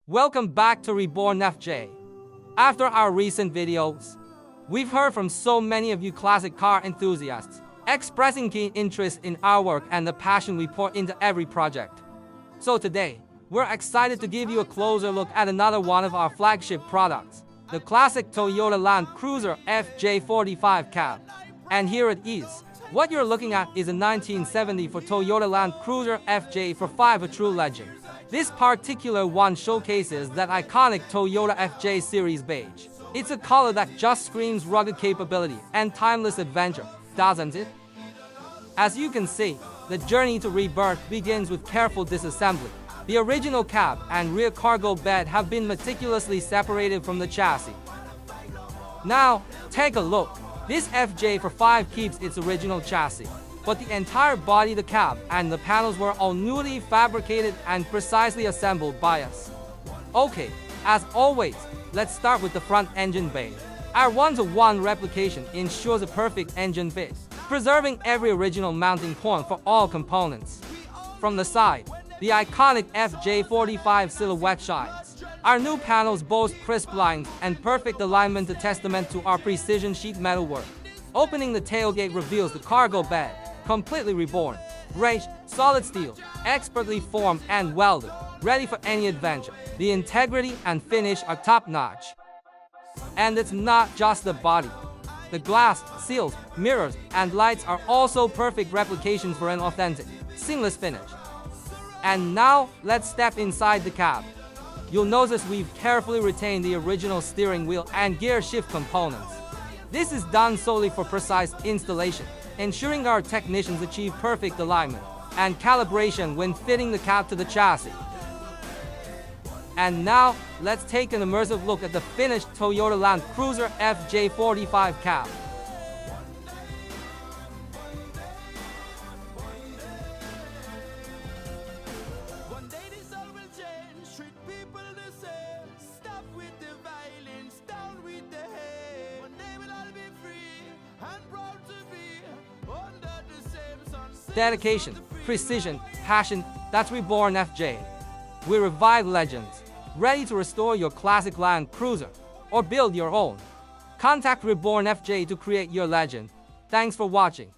Welcome back to Reborn-FJ. After our recent videos, we've heard from so many of you classic car enthusiasts, expressing keen interest in our work and the passion we pour into every project. So today, we're excited to give you a closer look at another one of our flagship products, the classic Toyota Land Cruiser FJ45 Cab. And here it is. What you're looking at is a 1970 for Toyota Land Cruiser FJ45, a true legend. This particular one showcases that iconic Toyota FJ series beige. It's a color that just screams rugged capability and timeless adventure, doesn't it? As you can see, the journey to rebirth begins with careful disassembly. The original cab and rear cargo bed have been meticulously separated from the chassis. Now, take a look. This FJ45 keeps its original chassis, but the entire body, the cab, and the panels were all newly fabricated and precisely assembled by us. Okay, as always, let's start with the front engine bay. Our one-to-one replication ensures a perfect engine fit, preserving every original mounting point for all components. From the side, the iconic FJ45 silhouette shines. Our new panels boast crisp lines and perfect alignment, a testament to our precision sheet metal work. Opening the tailgate reveals the cargo bed, completely reborn. Great, solid steel, expertly formed and welded, ready for any adventure. The integrity and finish are top-notch. And it's not just the body. The glass, seals, mirrors, and lights are also perfect replications for an authentic, seamless finish. And now, let's step inside the cab. You'll notice we've carefully retained the original steering wheel and gear shift components. This is done solely for precise installation, ensuring our technicians achieve perfect alignment and calibration when fitting the cab to the chassis. And now, let's take an immersive look at the finished Toyota Land Cruiser FJ45 Cab. Dedication, precision, passion, that's Reborn-FJ. We revive legends, ready to restore your classic Land Cruiser, or build your own. Contact Reborn-FJ to create your legend. Thanks for watching.